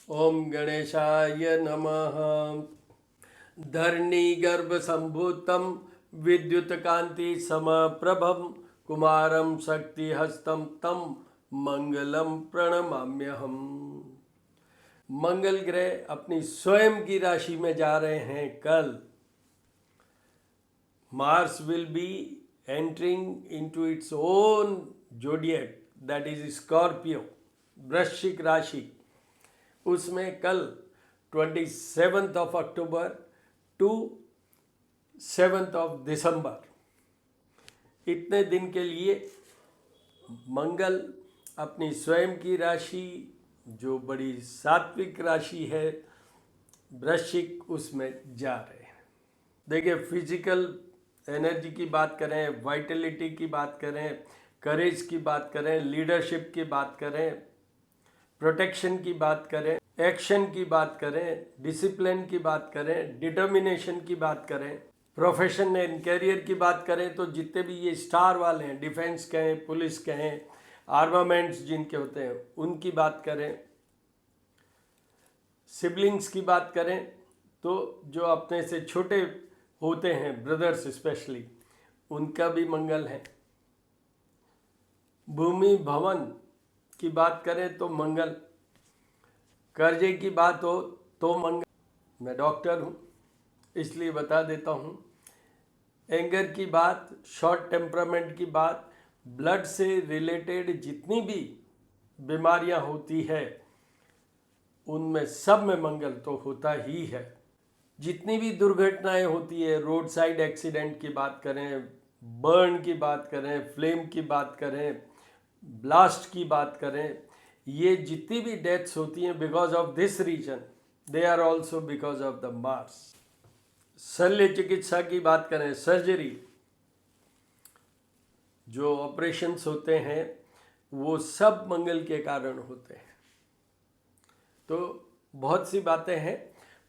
ओम गणेशाय नमः। धरणी गर्भ संभूतम विद्युत कांति समप्रभम कुमारम शक्ति हस्तम तम मंगलम प्रणमाम्यहम। मंगल ग्रह अपनी स्वयं की राशि में जा रहे हैं कल। Mars will be entering into its own zodiac, that is Scorpio, वृश्चिक राशि। उसमें कल 27 of October to 7 of December, इतने दिन के लिए मंगल अपनी स्वयं की राशि, जो बड़ी सात्विक राशि है वृश्चिक, उसमें जा रहे हैं। देखिए, फिजिकल एनर्जी की बात करें, वाइटलिटी की बात करें, करेज की बात करें, लीडरशिप की बात करें, प्रोटेक्शन की बात करें, एक्शन की बात करें, डिसिप्लिन की बात करें, डिटर्मिनेशन की बात करें, प्रोफेशन एंड कैरियर की बात करें, तो जितने भी ये स्टार वाले हैं, डिफेंस कहें, पुलिस कहें, आर्मामेंट्स जिनके होते हैं उनकी बात करें, सिबलिंग्स की बात करें, तो जो अपने से छोटे होते हैं, ब्रदर्स स्पेशली, उनका भी मंगल है। भूमि भवन की बात करें तो मंगल, कर्जे की बात हो तो मंगल। मैं डॉक्टर हूँ इसलिए बता देता हूँ। एंगर की बात, शॉर्ट टेम्परामेंट की बात, ब्लड से रिलेटेड जितनी भी बीमारियाँ होती है उनमें सब में मंगल तो होता ही है। जितनी भी दुर्घटनाएं होती है, रोड साइड एक्सीडेंट की बात करें, बर्न की बात करें, फ्लेम की बात करें, ब्लास्ट की बात करें, ये जितनी भी डेथ्स होती हैं because of this reason, they are also because of the Mars. शल्य चिकित्सा की बात करें, सर्जरी, जो ऑपरेशंस होते हैं वो सब मंगल के कारण होते हैं। तो बहुत सी बातें हैं,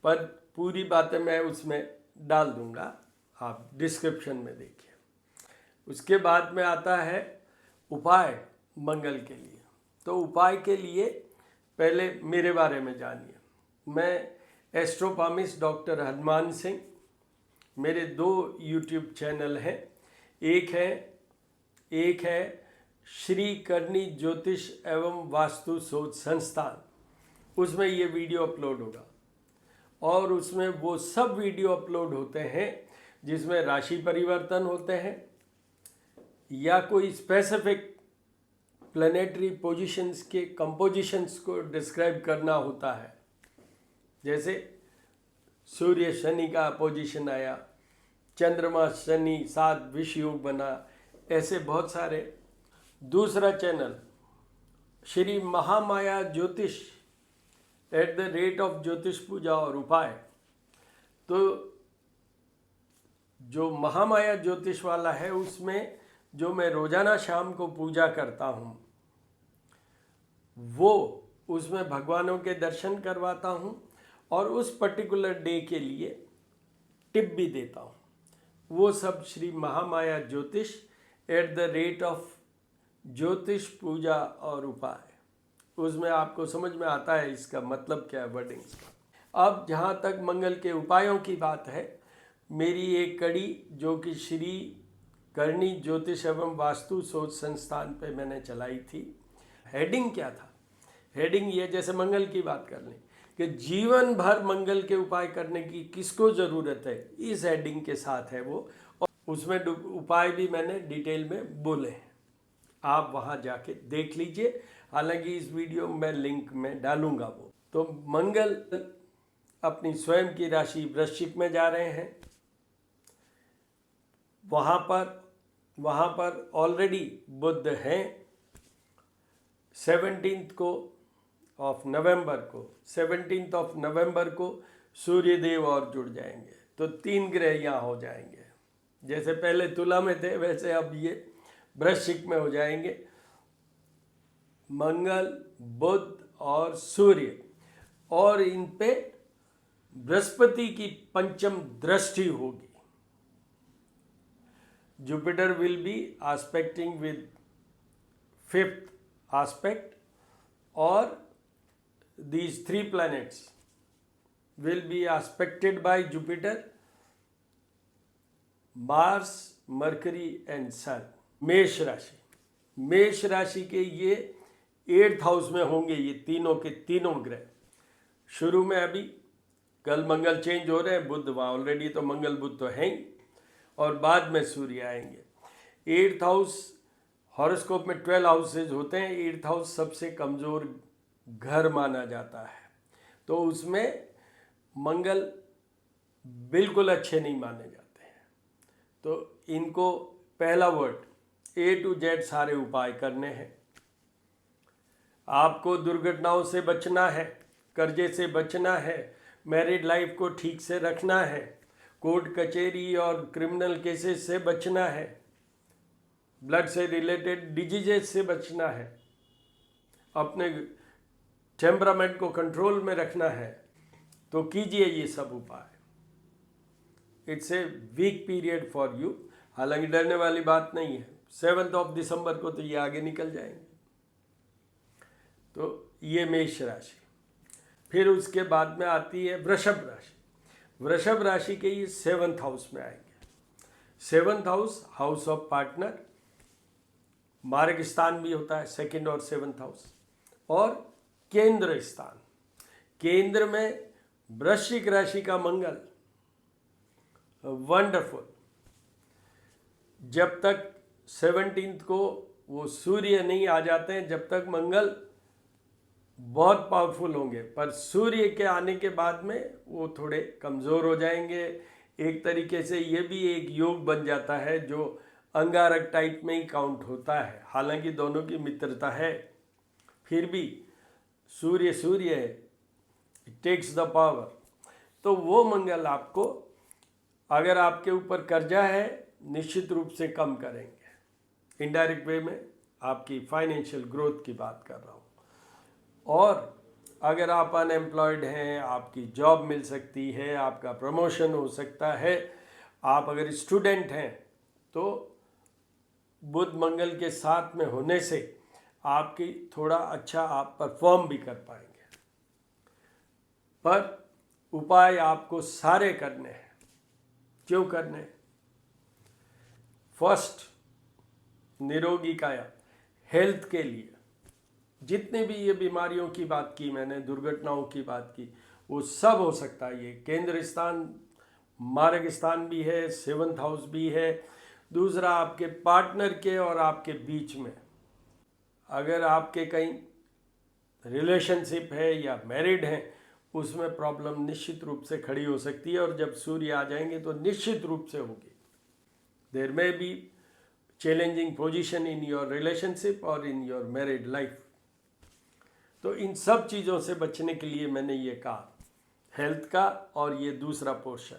पर पूरी बातें मैं उसमें डाल दूंगा, आप डिस्क्रिप्शन में देखिए। उसके बाद में आता है उपाय मंगल के लिए। तो उपाय के लिए पहले मेरे बारे में जानिए। मैं एस्ट्रोपामिस्ट डॉक्टर हनुमान सिंह। मेरे 2 यूट्यूब चैनल हैं। एक है श्री करनी ज्योतिष एवं वास्तु शोध संस्थान, उसमें ये वीडियो अपलोड होगा। और उसमें वो सब वीडियो अपलोड होते हैं जिसमें राशि परिवर्तन होते हैं या कोई स्पेसिफिक प्लैनेटरी पोजीशंस के कंपोजिशंस को डिस्क्राइब करना होता है। जैसे सूर्य शनि का पोजीशन आया, चंद्रमा शनि साथ विष योग बना, ऐसे बहुत सारे। दूसरा चैनल श्री महामाया ज्योतिष एट द रेट ऑफ ज्योतिष पूजा और उपाय। तो जो महामाया ज्योतिष वाला है उसमें जो मैं रोजाना शाम को पूजा करता हूँ, वो उसमें भगवानों के दर्शन करवाता हूँ और उस पर्टिकुलर डे के लिए टिप भी देता हूँ। वो सब श्री महामाया ज्योतिष एट द रेट ऑफ ज्योतिष पूजा और उपाय, उसमें आपको समझ में आता है इसका मतलब क्या है, वर्डिंग्स का। अब जहाँ तक मंगल के उपायों की बात है, मेरी एक कड़ी जो कि श्री करनी ज्योतिष एवं वास्तु शोध संस्थान पे मैंने चलाई थी। हेडिंग क्या था? हेडिंग ये, जैसे मंगल की बात कर लें कि जीवन भर मंगल के उपाय करने की किसको ज़रूरत है, इस हेडिंग के साथ है वो। और उसमें उपाय भी मैंने डिटेल में बोले हैं, आप वहाँ जाके देख लीजिए। हालांकि इस वीडियो में लिंक में डालूंगा वो। तो मंगल अपनी स्वयं की राशि वृश्चिक में जा रहे हैं। वहाँ पर ऑलरेडी बुध हैं। 17 ऑफ नवंबर को सूर्यदेव और जुड़ जाएंगे, तो 3 ग्रह यहाँ हो जाएंगे। जैसे पहले तुला में थे वैसे अब ये वृश्चिक में हो जाएंगे। मंगल, बुध और सूर्य, और इन पे बृहस्पति की पंचम दृष्टि होगी। Jupiter will be aspecting with 5th aspect, और these three planets will be aspected by Jupiter, Mars, Mercury and Sun. मेष राशि के ये 8th हाउस में होंगे, ये तीनों के तीनों ग्रह। शुरू में अभी कल मंगल चेंज हो रहे हैं, बुध वहाँ ऑलरेडी तो मंगल बुध तो हैं ही, और बाद में सूर्य आएंगे। 8th हाउस हॉरोस्कोप में 12 हाउसेज होते हैं, 8th हाउस सबसे कमज़ोर घर माना जाता है, तो उसमें मंगल बिल्कुल अच्छे नहीं माने जाते हैं। तो इनको पहला वर्ड A to Z सारे उपाय करने हैं। आपको दुर्घटनाओं से बचना है, कर्जे से बचना है, मैरिड लाइफ को ठीक से रखना है, कोर्ट कचहरी और क्रिमिनल केसेस से बचना है, ब्लड से रिलेटेड डिजीजेस से बचना है, अपने टेम्परामेंट को कंट्रोल में रखना है, तो कीजिए ये सब उपाय। It's a weak period for you, हालांकि डरने वाली बात नहीं है। 7 दिसंबर को तो ये आगे निकल जाएंगे। तो ये मेष राशि। फिर उसके बाद में आती है वृषभ राशि। वृषभ राशि के ये 7th हाउस में आएंगे। 7th house, house of partner, मार्ग स्थान भी होता है 2nd और 7th हाउस, और केंद्र स्थान। केंद्र में वृश्चिक राशि का मंगल वंडरफुल। जब तक 17th को वो सूर्य नहीं आ जाते हैं, जब तक मंगल बहुत पावरफुल होंगे, पर सूर्य के आने के बाद में वो थोड़े कमज़ोर हो जाएंगे। एक तरीके से ये भी एक योग बन जाता है जो अंगारक टाइप में ही काउंट होता है, हालांकि दोनों की मित्रता है, फिर भी सूर्य है, इट टेक्स द पावर। तो वो मंगल आपको, अगर आपके ऊपर कर्जा है, निश्चित रूप से कम करेंगे। इनडायरेक्ट वे में आपकी फाइनेंशियल ग्रोथ की बात कर रहा हूँ। और अगर आप अनएम्प्लॉयड हैं, आपकी जॉब मिल सकती है, आपका प्रमोशन हो सकता है। आप अगर स्टूडेंट हैं तो बुध मंगल के साथ में होने से आपकी थोड़ा अच्छा आप परफॉर्म भी कर पाएंगे। पर उपाय आपको सारे करने हैं। क्यों करने हैं? फर्स्ट, निरोगी काया, हेल्थ के लिए। जितने भी ये बीमारियों की बात की मैंने, दुर्घटनाओं की बात की, वो सब हो सकता है। ये केंद्र स्थान, मार्ग स्थान भी है, 7th हाउस भी है। दूसरा, आपके पार्टनर के और आपके बीच में अगर आपके कहीं रिलेशनशिप है या मैरिड हैं, उसमें प्रॉब्लम निश्चित रूप से खड़ी हो सकती है, और जब सूर्य आ जाएंगे तो निश्चित रूप से होगी। There may be challenging position in your relationship और इन योर मैरिड लाइफ। तो इन सब चीज़ों से बचने के लिए मैंने ये कहा, हेल्थ का और ये दूसरा पोर्शन,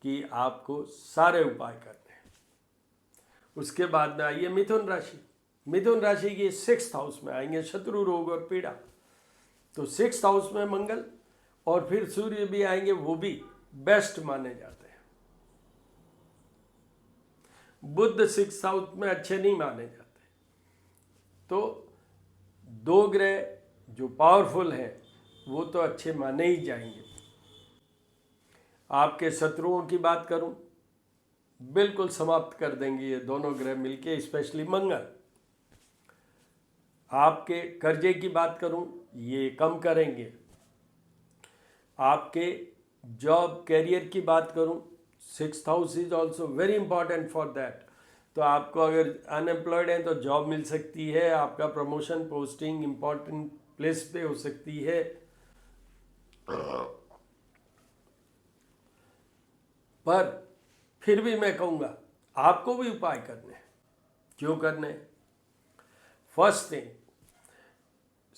कि आपको सारे उपाय करने हैं। उसके बाद में आइए मिथुन राशि। मिथुन राशि के 6th हाउस में आएंगे शत्रु, रोग और पीड़ा। तो 6th हाउस में मंगल और फिर सूर्य भी आएंगे, वो भी बेस्ट माने जाते हैं। बुध 6th हाउस में अच्छे नहीं माने जाते। तो 2 ग्रह जो पावरफुल हैं वो तो अच्छे माने ही जाएंगे। आपके शत्रुओं की बात करूं, बिल्कुल समाप्त कर देंगे ये दोनों ग्रह मिलके, स्पेशली मंगल। आपके कर्जे की बात करूं, ये कम करेंगे। आपके जॉब कैरियर की बात करूं, 6th house is also very important for that. तो आपको अगर अनएम्प्लॉयड हैं तो जॉब मिल सकती है, आपका प्रमोशन, पोस्टिंग इम्पॉर्टेंट प्लेस पे हो सकती है। पर फिर भी मैं कहूँगा आपको भी उपाय करने हैं। क्यों करने? फर्स्ट थिंग,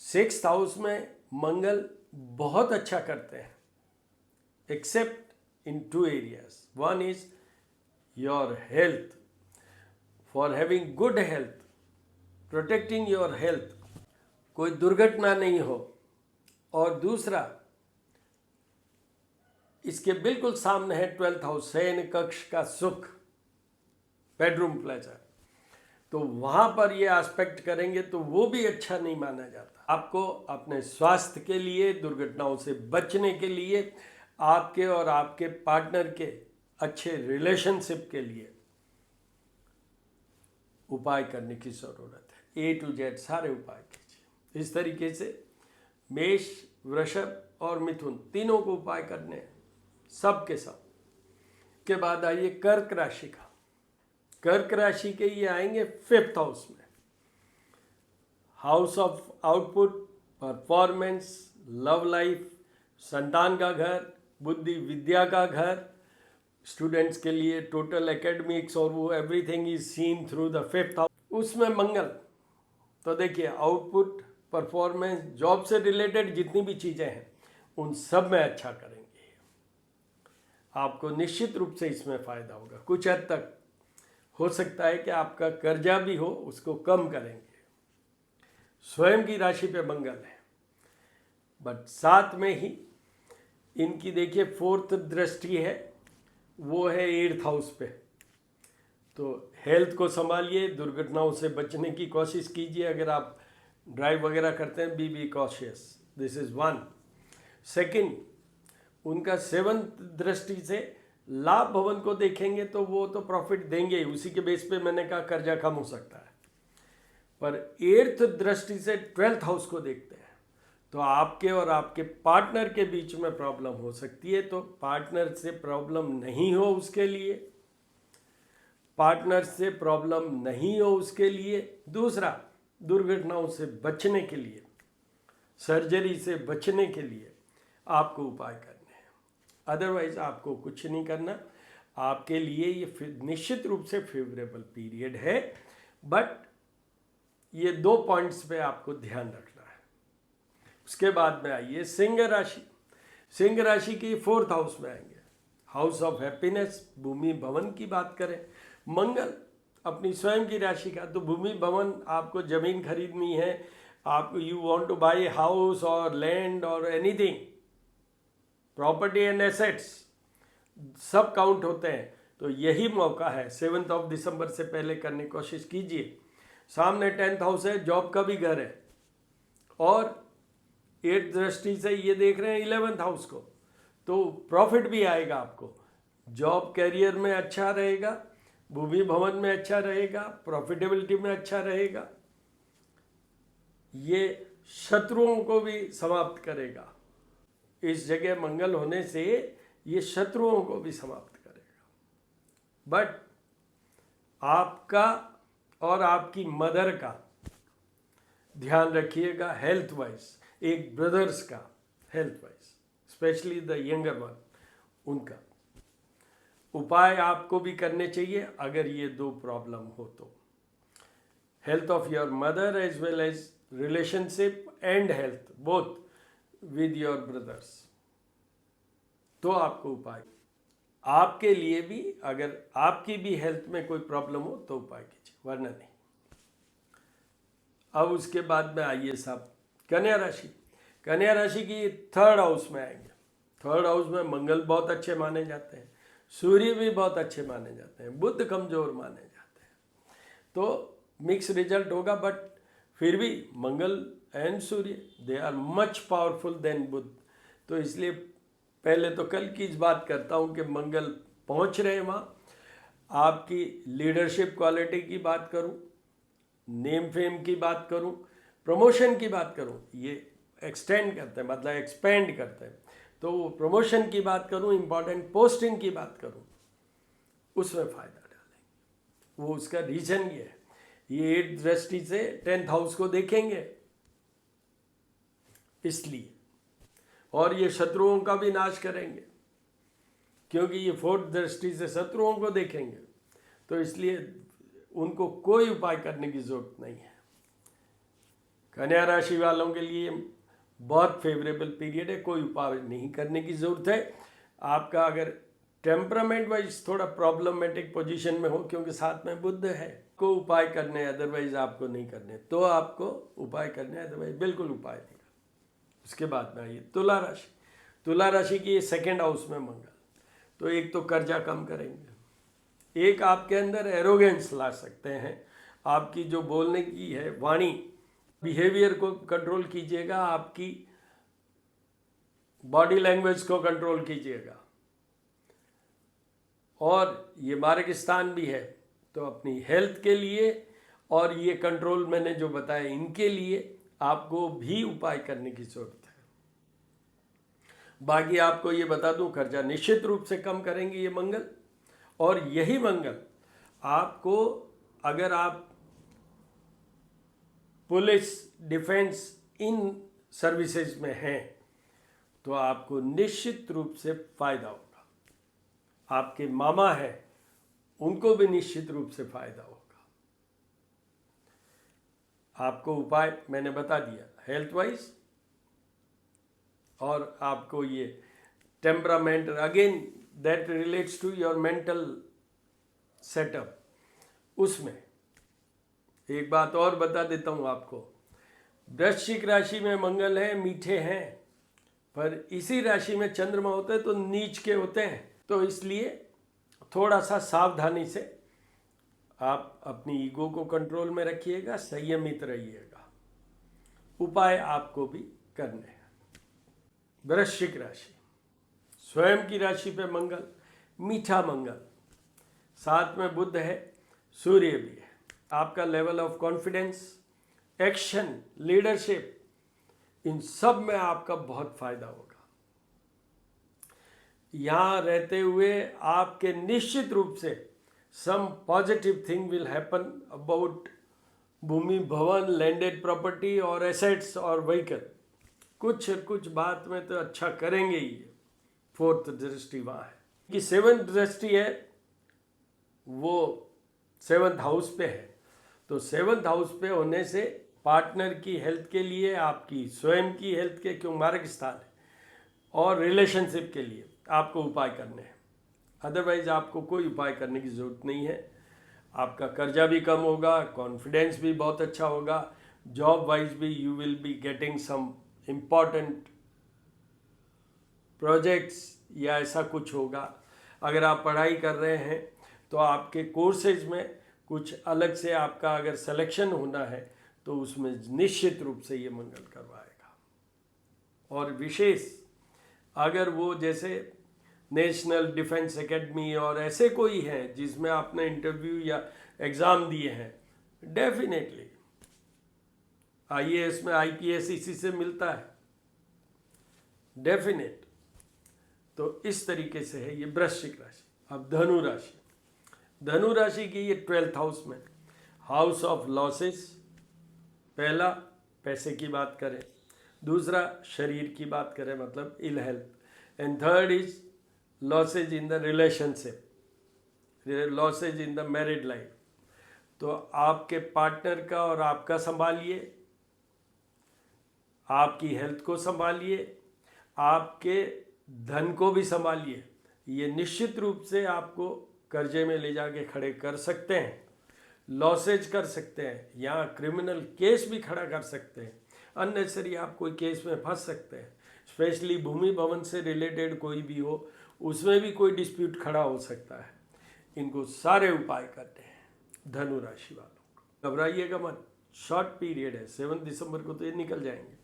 6th हाउस में मंगल बहुत अच्छा करते हैं, accept in 2 areas. One is your health, for having good health, protecting your health, कोई दुर्घटना नहीं हो। और दूसरा, इसके बिल्कुल सामने है 12th हाउस, शयन कक्ष का सुख, बेडरूम प्लेजर। तो वहाँ पर ये एस्पेक्ट करेंगे तो वो भी अच्छा नहीं माना जाता। आपको अपने स्वास्थ्य के लिए, दुर्घटनाओं से बचने के लिए, आपके और आपके पार्टनर के अच्छे रिलेशनशिप के लिए उपाय करने की ज़रूरत है। A to Z सारे उपाय कीजिए। इस तरीके से मेष, वृषभ और मिथुन तीनों को उपाय करने हैं, सब के सब। के बाद आइए कर्क राशि का। कर्क राशि के ये आएंगे 5th हाउस में, house of output, performance, love life, संतान का घर, बुद्धि विद्या का घर, स्टूडेंट्स के लिए टोटल एकेडमिक्स, और वो everything is seen through the 5th house. उसमें मंगल, तो देखिए आउटपुट, परफॉर्मेंस, जॉब से रिलेटेड जितनी भी चीज़ें हैं उन सब में अच्छा करेंगे। आपको निश्चित रूप से इसमें फ़ायदा होगा। कुछ हद तक हो सकता है कि आपका कर्जा भी हो, उसको कम करेंगे। स्वयं की राशि पे मंगल है, बट साथ में ही इनकी देखिए 4th दृष्टि है, वो है 8th हाउस पे। तो हेल्थ को संभालिए, दुर्घटनाओं से बचने की कोशिश कीजिए। अगर आप ड्राइव वगैरह करते हैं, be cautious, this is 1। Second, उनका 7th दृष्टि से लाभ भवन को देखेंगे तो वो तो प्रॉफिट देंगे ही, उसी के बेस पे मैंने कहा कर्जा कम हो सकता है। पर 8th दृष्टि से 12th हाउस को देखते हैं तो आपके और आपके पार्टनर के बीच में प्रॉब्लम हो सकती है। तो पार्टनर से प्रॉब्लम नहीं हो उसके लिए, पार्टनर से प्रॉब्लम नहीं हो उसके लिए। दूसरा, दुर्घटनाओं से बचने के लिए, सर्जरी से बचने के लिए आपको उपाय करने हैं। अदरवाइज आपको कुछ नहीं करना। आपके लिए ये निश्चित रूप से फेवरेबल पीरियड है, बट ये 2 पॉइंट्स पे आपको ध्यान रखना है। उसके बाद में आइए सिंह राशि। सिंह राशि की 4th हाउस में आएंगे, हाउस ऑफ हैप्पीनेस, भूमि भवन की बात करें। मंगल अपनी स्वयं की राशि का, तो भूमि भवन, आपको जमीन खरीदनी है, आप you want to buy house और लैंड और एनीथिंग, प्रॉपर्टी एंड एसेट्स सब काउंट होते हैं। तो यही मौका है, 7 दिसंबर से पहले करने की कोशिश कीजिए। सामने 10th हाउस है, जॉब का भी घर है, और 8th दृष्टि से ये देख रहे हैं 11th हाउस को, तो प्रॉफिट भी आएगा आपको। जॉब कैरियर में अच्छा रहेगा, भूमि भवन में अच्छा रहेगा, प्रॉफिटेबिलिटी में अच्छा रहेगा। ये शत्रुओं को भी समाप्त करेगा। इस जगह मंगल होने से ये शत्रुओं को भी समाप्त करेगा। बट आपका और आपकी मदर का ध्यान रखिएगा हेल्थ वाइज, एक ब्रदर्स का health wise, specially the younger one, उनका उपाय आपको भी करने चाहिए अगर ये 2 प्रॉब्लम हो तो। Health of your mother as well as relationship and health both with your brothers, तो आपको उपाय। आपके लिए भी, अगर आपकी भी हेल्थ में कोई प्रॉब्लम हो तो उपाय कीजिए, वरना नहीं। अब उसके बाद में आइए साहब कन्या राशि। कन्या राशि की 3rd हाउस में आएंगे। 3rd हाउस में मंगल बहुत अच्छे माने जाते हैं, सूर्य भी बहुत अच्छे माने जाते हैं, बुध कमजोर माने जाते हैं, तो मिक्स रिजल्ट होगा। बट फिर भी Mangal and Surya they are much powerful than Budh. तो इसलिए पहले तो कल की इस बात करता हूँ कि मंगल पहुँच रहे हैं वहाँ। आपकी लीडरशिप क्वालिटी की बात करूँ, नेम फेम की बात करूँ, प्रमोशन की बात करूँ, ये एक्सटेंड करते हैं, मतलब एक्सपेंड करते हैं। तो प्रमोशन की बात करूँ, इम्पॉर्टेंट पोस्टिंग की बात करूँ, उसमें फ़ायदा डालेंगे। वो उसका रीजन ये है, ये 8th दृष्टि से 10th हाउस को देखेंगे इसलिए, और ये शत्रुओं का भी नाश करेंगे क्योंकि ये 4th दृष्टि से शत्रुओं को देखेंगे। तो इसलिए उनको कोई उपाय करने की जरूरत नहीं है। कन्या राशि वालों के लिए बहुत फेवरेबल पीरियड है, कोई उपाय नहीं करने की ज़रूरत है। आपका अगर टेम्परामेंट वाइज थोड़ा प्रॉब्लमेटिक पोजीशन में हो, क्योंकि साथ में बुध है, को उपाय करने, अदरवाइज आपको नहीं करने, तो आपको उपाय करने, अदरवाइज बिल्कुल उपाय नहीं करना। उसके बाद में आइए तुला राशि। तुला राशि की 2nd हाउस में मंगल, तो एक तो कर्जा कम करेंगे, एक आपके अंदर एरोगेंस ला सकते हैं, आपकी जो बोलने की है वाणी, बिहेवियर को कंट्रोल कीजिएगा, आपकी बॉडी लैंग्वेज को कंट्रोल कीजिएगा। और ये मार्ग स्थान भी है, तो अपनी हेल्थ के लिए और ये कंट्रोल मैंने जो बताया इनके लिए आपको भी उपाय करने की जरूरत है। बाकी आपको ये बता दूं, खर्चा निश्चित रूप से कम करेंगे ये मंगल, और यही मंगल आपको, अगर आप पुलिस, डिफेंस इन सर्विसेज में हैं तो आपको निश्चित रूप से फायदा होगा। आपके मामा हैं, उनको भी निश्चित रूप से फायदा होगा। आपको उपाय मैंने बता दिया हेल्थ वाइज, और आपको ये temperament, again that relates to your mental setup. उसमें एक बात और बता देता हूँ आपको, वृश्चिक राशि में मंगल है, मीठे हैं, पर इसी राशि में चंद्रमा होते हैं तो नीच के होते हैं, तो इसलिए थोड़ा सा सावधानी से आप अपनी ईगो को कंट्रोल में रखिएगा, संयमित रहिएगा। उपाय आपको भी करने हैं। वृश्चिक राशि, स्वयं की राशि पे मंगल, मीठा मंगल, साथ में बुध है, सूर्य भी है। आपका level of confidence, action, leadership, इन सब में आपका बहुत फायदा होगा। यहाँ रहते हुए आपके निश्चित रूप से some positive thing will happen about bhumi, bhavan, landed property और एसेट्स और व्हीकल। कुछ बात में तो अच्छा करेंगे ही। फोर्थ दृष्टि वहाँ है कि सेवंथ दृष्टि है, वो सेवंथ हाउस पे है, तो सेवंथ हाउस पे होने से पार्टनर की हेल्थ के लिए, आपकी स्वयं की हेल्थ के, क्यों मार्ग स्थान है, और रिलेशनशिप के लिए आपको उपाय करने हैं। अदरवाइज आपको कोई उपाय करने की ज़रूरत नहीं है। आपका कर्जा भी कम होगा, कॉन्फिडेंस भी बहुत अच्छा होगा, जॉब वाइज भी you will be getting some important projects या ऐसा कुछ होगा। अगर आप पढ़ाई कर रहे हैं तो आपके कोर्सेज में कुछ अलग से आपका अगर सिलेक्शन होना है तो उसमें निश्चित रूप से ये मंगल करवाएगा। और विशेष अगर वो जैसे नेशनल डिफेंस एकेडमी और ऐसे कोई हैं जिसमें आपने इंटरव्यू या एग्ज़ाम दिए हैं, डेफिनेटली IAS में IPS इसी से मिलता है, डेफिनेट। तो इस तरीके से है ये वृश्चिक राशि। अब धनु राशि, धनु राशि की ये 12th हाउस में, हाउस ऑफ लॉसेस। पहला पैसे की बात करें, दूसरा शरीर की बात करें मतलब ill health, and third is losses in the relationship, losses in the married life. तो आपके पार्टनर का और आपका संभालिए, आपकी हेल्थ को संभालिए, आपके धन को भी संभालिए। ये निश्चित रूप से आपको कर्जे में ले जाके खड़े कर सकते हैं, लॉसेज कर सकते हैं, यहाँ क्रिमिनल केस भी खड़ा कर सकते हैं, अननेसेसरी आप कोई केस में फंस सकते हैं। स्पेशली भूमि भवन से रिलेटेड कोई भी हो, उसमें भी कोई डिस्प्यूट खड़ा हो सकता है। इनको सारे उपाय करते हैं धनु राशि वालों। घबराइएगा मत, शॉर्ट पीरियड है, 7 दिसंबर को तो ये निकल जाएंगे।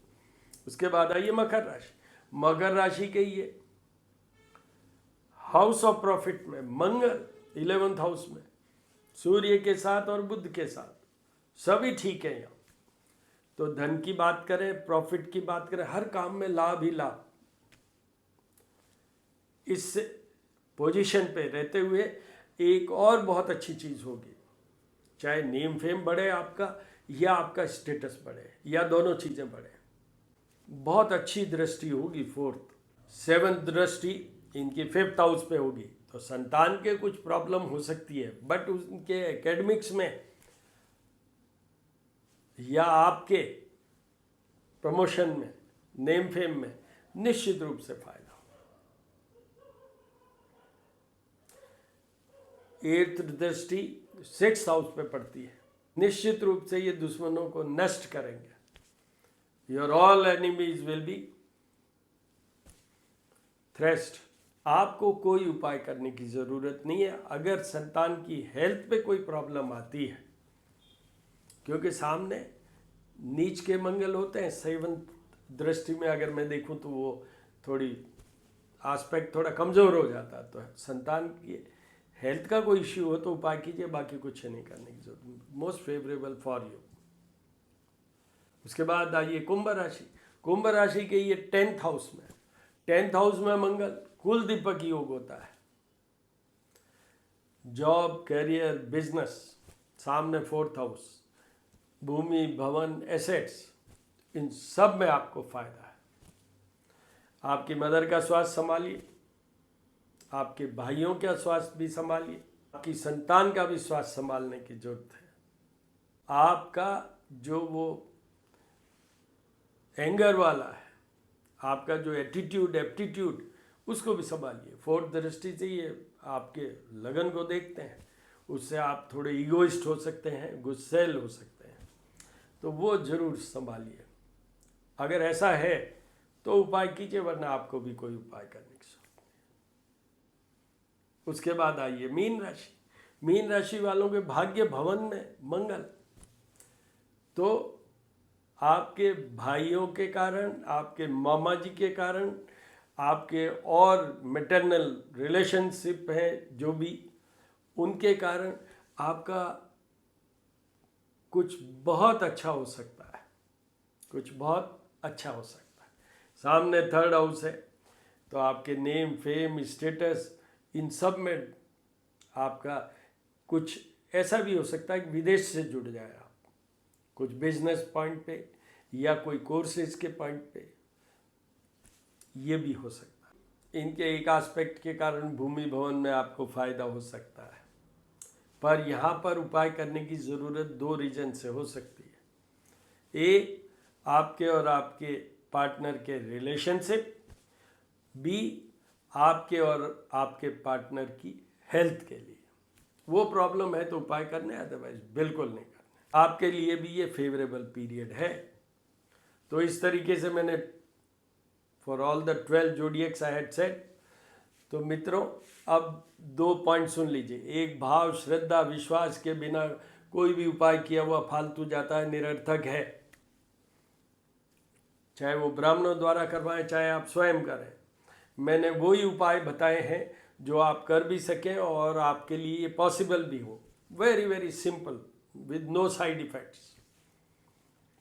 उसके बाद आइए मकर राशि। मकर राशि के ये हाउस ऑफ प्रॉफिट में मंगल 11th हाउस में, सूर्य के साथ और बुध के साथ, सभी ठीक है यहाँ। तो धन की बात करें, प्रॉफिट की बात करें, हर काम में लाभ ही लाभ। इस पोजीशन पे रहते हुए एक और बहुत अच्छी चीज़ होगी, चाहे नेम फेम बढ़े आपका या आपका स्टेटस बढ़े या दोनों चीज़ें बढ़े। बहुत अच्छी दृष्टि होगी 4th, 7th दृष्टि इनकी 5th हाउस पे होगी। तो संतान के कुछ प्रॉब्लम हो सकती है, बट उनके एकेडमिक्स में या आपके प्रमोशन में, नेम फेम में निश्चित रूप से फायदा होगा। 8th दृष्टि 6th हाउस पे पड़ती है, निश्चित रूप से ये दुश्मनों को नष्ट करेंगे। Your all enemies will be threshed. आपको कोई उपाय करने की ज़रूरत नहीं है। अगर संतान की हेल्थ पे कोई प्रॉब्लम आती है क्योंकि सामने नीच के मंगल होते हैं। सेवंथ दृष्टि में अगर मैं देखूं तो वो थोड़ी आस्पेक्ट थोड़ा कमज़ोर हो जाता है। तो संतान की हेल्थ का कोई इश्यू हो तो उपाय कीजिए, बाकी कुछ नहीं करने की जरूरत। Most favourable for you. उसके बाद आइए कुंभ राशि। कुंभ राशि के ये 10th हाउस में, 10th हाउस में मंगल कुल दीपक योग होता है। जॉब, करियर, बिजनेस, सामने 4th हाउस, भूमि, भवन, एसेट्स, इन सब में आपको फायदा है। आपकी मदर का स्वास्थ्य संभालिए, आपके भाइयों का स्वास्थ्य भी संभालिए, आपकी संतान का भी स्वास्थ्य संभालने की जरूरत है। आपका जो वो एंगर वाला है, आपका जो एटीट्यूड, एप्टीट्यूड, उसको भी संभालिए। 4th दृष्टि से ये आपके लगन को देखते हैं, उससे आप थोड़े ईगोइस्ट हो सकते हैं, गुस्सैल हो सकते हैं, तो वो जरूर संभालिए। अगर ऐसा है तो उपाय कीजिए, वरना आपको भी कोई उपाय करने की जरूरत नहीं। उसके बाद आइए मीन राशि। मीन राशि वालों के भाग्य भवन में मंगल, तो आपके भाइयों के कारण, आपके मामा जी के कारण, आपके और मैटरनल रिलेशनशिप है जो भी, उनके कारण आपका कुछ बहुत अच्छा हो सकता है, कुछ बहुत अच्छा हो सकता है। सामने 3rd हाउस है, तो आपके नेम, फेम, स्टेटस, इन सब में आपका कुछ ऐसा भी हो सकता है कि विदेश से जुड़ जाए आप, कुछ बिजनेस पॉइंट पे या कोई कोर्सेज के पॉइंट पे, ये भी हो सकता है। इनके एक एस्पेक्ट के कारण भूमि भवन में आपको फायदा हो सकता है, पर यहाँ पर उपाय करने की ज़रूरत 2 रीजन से हो सकती है। एक, आपके और आपके पार्टनर के रिलेशनशिप, बी, आपके और आपके पार्टनर की हेल्थ के लिए। वो प्रॉब्लम है तो उपाय करने, अदरवाइज बिल्कुल नहीं करने। आपके लिए भी ये फेवरेबल पीरियड है। तो इस तरीके से मैंने for all the 12 जोडियक्स I had said. तो मित्रों, अब 2 पॉइंट सुन लीजिए। एक, भाव, श्रद्धा, विश्वास के बिना कोई भी उपाय किया हुआ फालतू जाता है, निरर्थक है। चाहे वो ब्राह्मणों द्वारा करवाएं, चाहे आप स्वयं करें। मैंने वही उपाय बताए हैं जो आप कर भी सकें और आपके लिए ये पॉसिबल भी हो। Very very simple, with no side effects.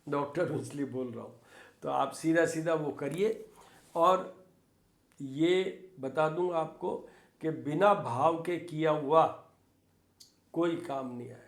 Doctor इसलिए बोल रहा हूँ, तो आप सीधा सीधा वो करिए। और ये बता दूँ आपको कि बिना भाव के किया हुआ कोई काम नहीं आएगा।